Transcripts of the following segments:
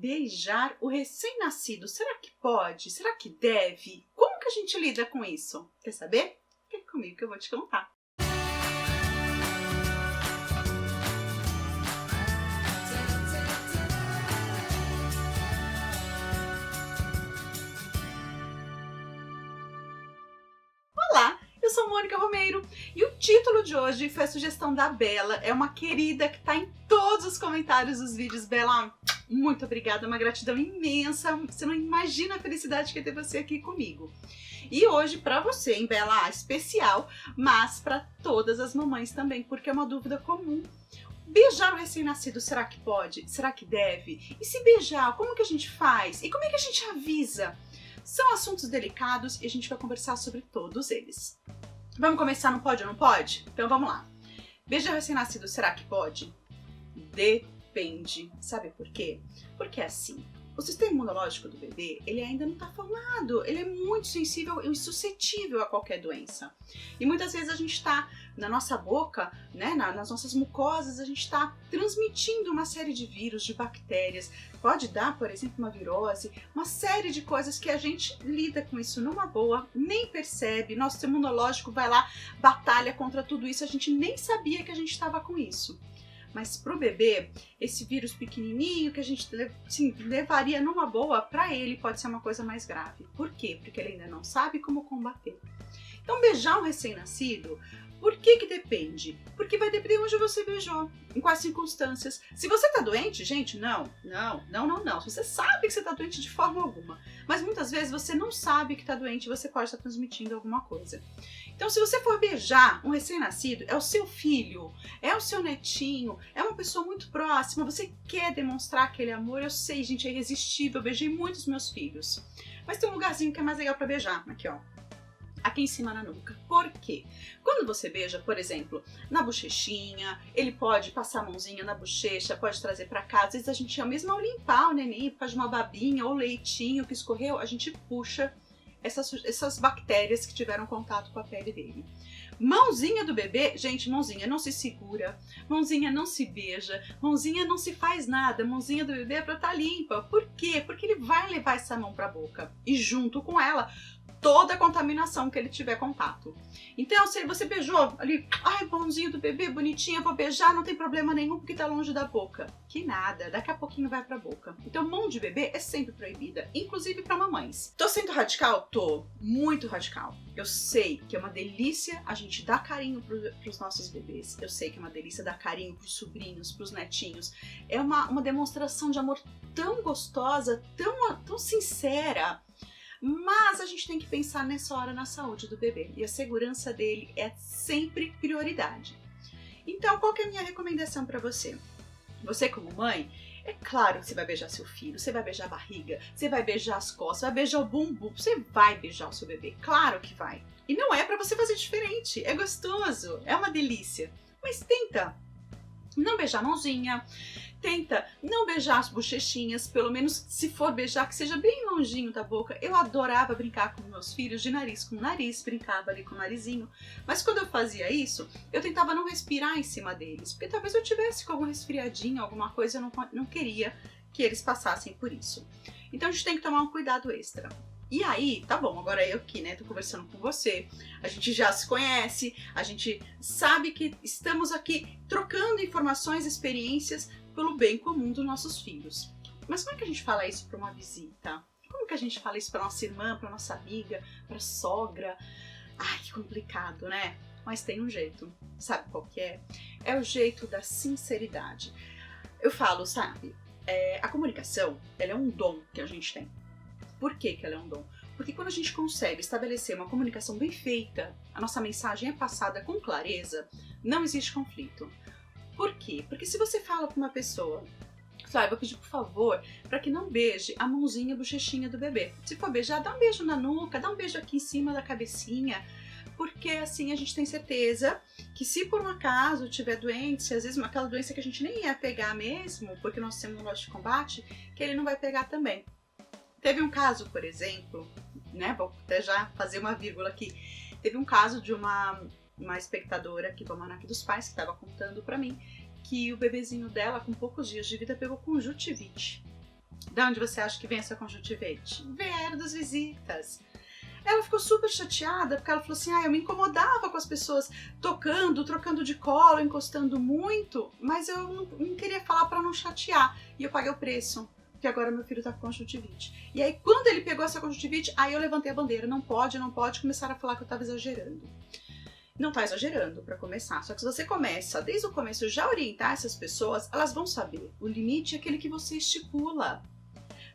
Beijar o recém-nascido, será que pode? Será que deve? Como que a gente lida com isso? Quer saber? Fica comigo que eu vou te contar. Olá, eu sou Mônica Romeiro e o título de hoje foi a sugestão da Bela, é uma querida que está em todos os comentários dos vídeos. Bela, muito obrigada, uma gratidão imensa, você não imagina a felicidade que é ter você aqui comigo. E hoje para você, hein, Bela, especial, mas para todas as mamães também, porque é uma dúvida comum. Beijar o recém-nascido, será que pode? Será que deve? E se beijar, como que a gente faz? E como é que a gente avisa? São assuntos delicados e a gente vai conversar sobre todos eles. Vamos começar no pode ou não pode? Então vamos lá. Beijar o recém-nascido, será que pode? Depende. Sabe por quê? Porque assim, o sistema imunológico do bebê, ele ainda não está formado, ele é muito sensível e suscetível a qualquer doença. E muitas vezes a gente está na nossa boca, né, nas nossas mucosas, a gente está transmitindo uma série de vírus, de bactérias. Pode dar, por exemplo, uma virose, uma série de coisas que a gente lida com isso numa boa, nem percebe, nosso sistema imunológico vai lá, batalha contra tudo isso, a gente nem sabia que a gente estava com isso. Mas para o bebê, esse vírus pequenininho que a gente levaria numa boa, para ele pode ser uma coisa mais grave. Por quê? Porque ele ainda não sabe como combater. Então, beijar um recém-nascido, por que depende? Porque vai depender onde você beijou, em quais circunstâncias. Se você tá doente, gente, não. Se você sabe que você tá doente de forma alguma, mas muitas vezes você não sabe que tá doente e você pode estar transmitindo alguma coisa. Então, se você for beijar um recém-nascido, é o seu filho, é o seu netinho, é uma pessoa muito próxima, você quer demonstrar aquele amor. Eu sei, gente, é irresistível, eu beijei muitos meus filhos. Mas tem um lugarzinho que é mais legal para beijar, aqui ó. Aqui em cima na nuca. Por quê? Quando você beija, por exemplo, na bochechinha, ele pode passar a mãozinha na bochecha, pode trazer para casa. Às vezes a gente, mesmo ao limpar o neném, por causa de uma babinha ou leitinho que escorreu, a gente puxa essas bactérias que tiveram contato com a pele dele. Mãozinha do bebê, gente, mãozinha não se segura, mãozinha não se beija, mãozinha não se faz nada, mãozinha do bebê é para estar limpa. Por quê? Porque ele vai levar essa mão para a boca e junto com ela toda a contaminação que ele tiver contato. Então, se você beijou ali, ai, mãozinho do bebê, bonitinha, vou beijar, não tem problema nenhum porque tá longe da boca. Que nada, daqui a pouquinho vai pra boca. Então, mão de bebê é sempre proibida, inclusive pra mamães. Tô sendo radical? Tô, muito radical. Eu sei que é uma delícia a gente dar carinho pros nossos bebês. Eu sei que é uma delícia dar carinho pros sobrinhos, pros netinhos. É uma demonstração de amor tão gostosa, tão sincera. Mas a gente tem que pensar nessa hora na saúde do bebê e a segurança dele é sempre prioridade. Então, qual que é a minha recomendação para você? Você como mãe, é claro que você vai beijar seu filho, você vai beijar a barriga, você vai beijar as costas, vai beijar o bumbum, você vai beijar o seu bebê, claro que vai. E não é para você fazer diferente, é gostoso, é uma delícia. Mas tenta não beijar a mãozinha, tenta não beijar as bochechinhas, pelo menos se for beijar, que seja bem longinho da boca. Eu adorava brincar com meus filhos de nariz com nariz, brincava ali com o narizinho. Mas quando eu fazia isso, eu tentava não respirar em cima deles, porque talvez eu tivesse com algum resfriadinho, alguma coisa, eu não queria que eles passassem por isso. Então a gente tem que tomar um cuidado extra. E aí, tá bom, agora eu aqui, né, tô conversando com você, a gente já se conhece, a gente sabe que estamos aqui trocando informações, experiências pelo bem comum dos nossos filhos. Mas como é que a gente fala isso para uma visita? Como que a gente fala isso para nossa irmã, para nossa amiga, para sogra? Ai, que complicado, né? Mas tem um jeito. Sabe qual que é? É o jeito da sinceridade. Eu falo, sabe, a comunicação, ela é um dom que a gente tem. Por que ela é um dom? Porque quando a gente consegue estabelecer uma comunicação bem feita, a nossa mensagem é passada com clareza, não existe conflito. Por quê? Porque se você fala para uma pessoa, eu vou pedir por favor para que não beije a mãozinha, a bochechinha do bebê. Se for beijar, dá um beijo na nuca, dá um beijo aqui em cima da cabecinha, porque assim a gente tem certeza que se por um acaso tiver doente, se às vezes aquela doença que a gente nem ia pegar mesmo, porque o nosso sistema imunológico de combate, que ele não vai pegar também. Teve um caso, por exemplo, né, vou até já fazer uma vírgula aqui, teve um caso de uma espectadora aqui do Almanaque dos Pais que estava contando pra mim que o bebezinho dela, com poucos dias de vida, pegou conjuntivite. De onde você acha que vem essa conjuntivite? Vieram das visitas. Ela ficou super chateada porque ela falou assim, eu me incomodava com as pessoas tocando, trocando de colo, encostando muito, mas eu não queria falar para não chatear. E eu paguei o preço, porque agora meu filho tá com conjuntivite. E aí quando ele pegou essa conjuntivite, aí eu levantei a bandeira, não pode, começaram a falar que eu tava exagerando. Não tá exagerando para começar, só que se você começa desde o começo já orientar essas pessoas, elas vão saber. O limite é aquele que você estipula.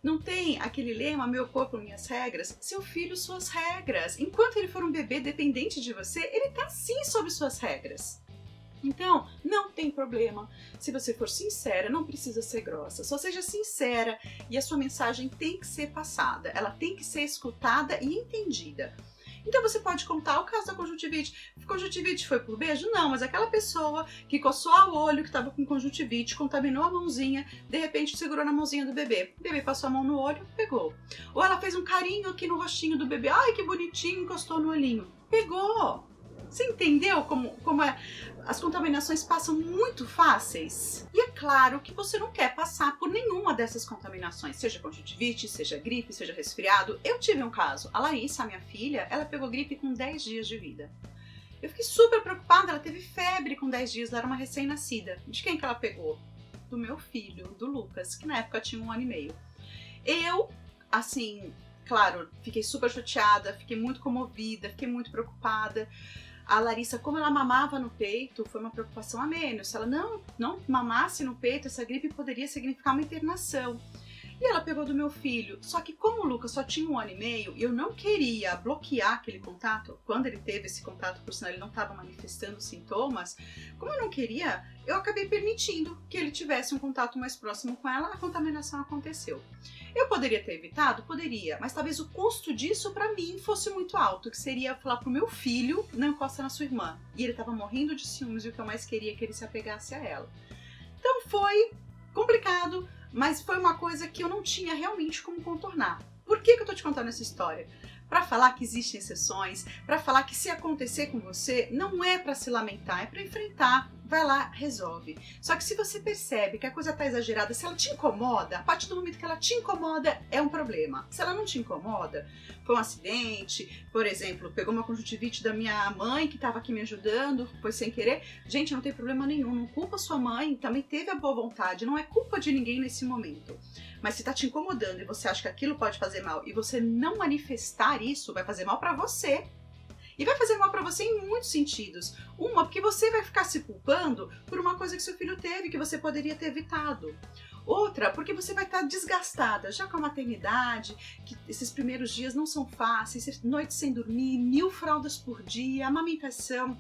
Não tem aquele lema, meu corpo, minhas regras, seu filho, suas regras. Enquanto ele for um bebê dependente de você, ele tá sim sob suas regras. Então, não tem problema. Se você for sincera, não precisa ser grossa. Só seja sincera e a sua mensagem tem que ser passada. Ela tem que ser escutada e entendida. Então você pode contar o caso da conjuntivite. Conjuntivite foi por beijo? Não, mas aquela pessoa que coçou o olho, que estava com conjuntivite, contaminou a mãozinha, de repente segurou na mãozinha do bebê. O bebê passou a mão no olho, pegou. Ou ela fez um carinho aqui no rostinho do bebê. Ai, que bonitinho, encostou no olhinho. Pegou. Você entendeu como as contaminações passam muito fáceis? E é claro que você não quer passar por nenhuma dessas contaminações, seja conjuntivite, seja gripe, seja resfriado. Eu tive um caso, a Larissa, a minha filha, ela pegou gripe com 10 dias de vida. Eu fiquei super preocupada, ela teve febre com 10 dias, ela era uma recém-nascida. De quem que ela pegou? Do meu filho, do Lucas, que na época tinha 1 ano e meio. Eu, assim, claro, fiquei super chateada, fiquei muito comovida, fiquei muito preocupada. A Larissa, como ela mamava no peito, foi uma preocupação a menos. Se ela não mamasse no peito, essa gripe poderia significar uma internação. E ela pegou do meu filho. Só que como o Lucas só tinha 1 ano e meio, eu não queria bloquear aquele contato. Quando ele teve esse contato, por sinal ele não estava manifestando sintomas, como eu não queria, eu acabei permitindo que ele tivesse um contato mais próximo com ela, a contaminação aconteceu. Eu poderia ter evitado? Poderia, mas talvez o custo disso para mim fosse muito alto, que seria falar pro meu filho, não encosta na sua irmã. E ele estava morrendo de ciúmes e o que eu mais queria é que ele se apegasse a ela. Então foi complicado, mas foi uma coisa que eu não tinha realmente como contornar. Por que eu tô te contando essa história? Para falar que existem exceções, para falar que se acontecer com você, não é para se lamentar, é para enfrentar. Vai lá, resolve. Só que se você percebe que a coisa tá exagerada, se ela te incomoda, a partir do momento que ela te incomoda, é um problema. Se ela não te incomoda, foi um acidente, por exemplo, pegou uma conjuntivite da minha mãe que estava aqui me ajudando, foi sem querer. Gente, não tem problema nenhum, não culpa sua mãe, também teve a boa vontade, não é culpa de ninguém nesse momento. Mas se tá te incomodando e você acha que aquilo pode fazer mal e você não manifestar isso, vai fazer mal para você. E vai fazer mal para você em muitos sentidos. Uma, porque você vai ficar se culpando por uma coisa que seu filho teve, que você poderia ter evitado. Outra, porque você vai estar desgastada, já com a maternidade, que esses primeiros dias não são fáceis, noites sem dormir, 1000 fraldas por dia, amamentação.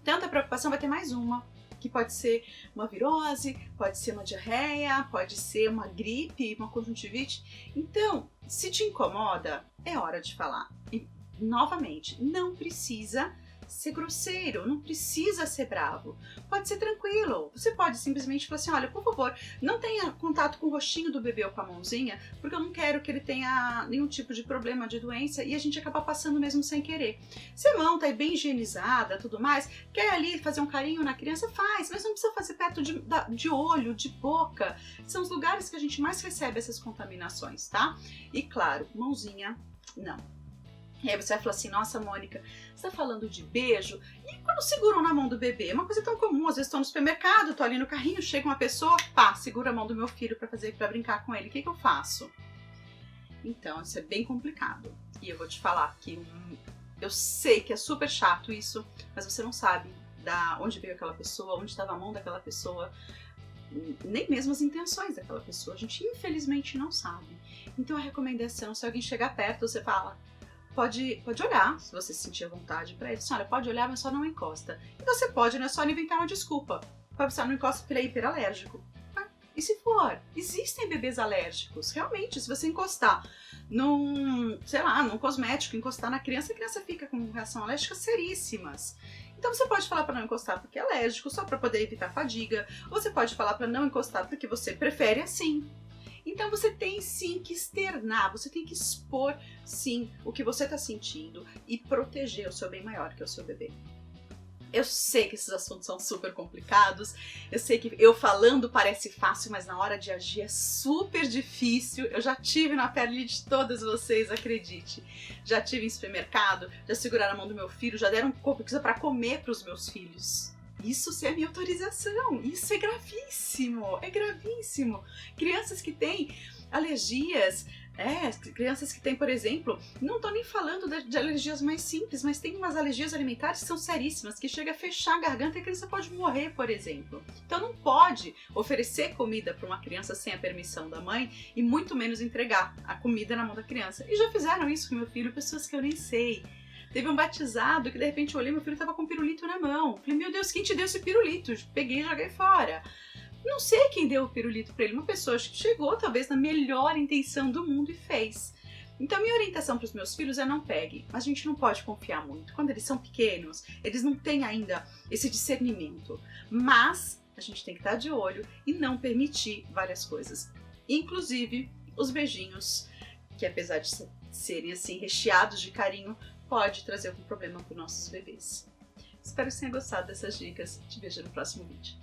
Tanta preocupação, vai ter mais uma, que pode ser uma virose, pode ser uma diarreia, pode ser uma gripe, uma conjuntivite. Então, se te incomoda, é hora de falar. E, novamente, não precisa ser grosseiro, não precisa ser bravo. Pode ser tranquilo. Você pode simplesmente falar assim, olha, por favor, não tenha contato com o rostinho do bebê ou com a mãozinha, porque eu não quero que ele tenha nenhum tipo de problema de doença e a gente acaba passando mesmo sem querer. Se a mão tá bem higienizada, tudo mais, quer ali fazer um carinho na criança, faz, mas não precisa fazer perto de olho, de boca. São os lugares que a gente mais recebe essas contaminações, tá? E claro, mãozinha, não. E aí você vai falar assim, nossa, Mônica, você tá falando de beijo? E quando seguram na mão do bebê? É uma coisa tão comum, às vezes estou no supermercado, tô ali no carrinho, chega uma pessoa, pá, segura a mão do meu filho para brincar com ele. O que eu faço? Então, isso é bem complicado. E eu vou te falar que eu sei que é super chato isso, mas você não sabe da onde veio aquela pessoa, onde estava a mão daquela pessoa, nem mesmo as intenções daquela pessoa. A gente, infelizmente, não sabe. Então, a recomendação, se alguém chegar perto, você fala... Pode olhar, se você sentir a vontade para ele. Olha, pode olhar, mas só não encosta. E você pode, não é só inventar uma desculpa. Pode ser, não encosta porque ele é hiperalérgico. E se for? Existem bebês alérgicos. Realmente, se você encostar num cosmético, encostar na criança, a criança fica com reação alérgica seríssimas. Então você pode falar para não encostar porque é alérgico, só para poder evitar fadiga. Ou você pode falar para não encostar porque você prefere assim. Então você tem sim que externar, você tem que expor sim o que você está sentindo e proteger o seu bem maior, que é o seu bebê. Eu sei que esses assuntos são super complicados, eu sei que eu falando parece fácil, mas na hora de agir é super difícil. Eu já tive na pele de todas vocês, acredite. Já tive em supermercado, já seguraram a mão do meu filho, já deram coisa pra comer pros meus filhos. Isso sem a minha autorização, isso é gravíssimo, é gravíssimo. Crianças que têm alergias, crianças que têm, por exemplo, não tô nem falando de alergias mais simples, mas tem umas alergias alimentares que são seríssimas, que chega a fechar a garganta e a criança pode morrer, por exemplo. Então não pode oferecer comida para uma criança sem a permissão da mãe e muito menos entregar a comida na mão da criança. E já fizeram isso com meu filho, pessoas que eu nem sei. Teve um batizado que de repente eu olhei, meu filho tava com um pirulito na mão. Falei, meu Deus, quem te deu esse pirulito? Peguei e joguei fora. Não sei quem deu o pirulito pra ele, uma pessoa que chegou talvez na melhor intenção do mundo e fez. Então minha orientação para os meus filhos é não pegue, mas a gente não pode confiar muito. Quando eles são pequenos, eles não têm ainda esse discernimento. Mas a gente tem que estar de olho e não permitir várias coisas. Inclusive os beijinhos, que apesar de serem assim recheados de carinho, pode trazer algum problema para os nossos bebês. Espero que você tenha gostado dessas dicas. Te vejo no próximo vídeo.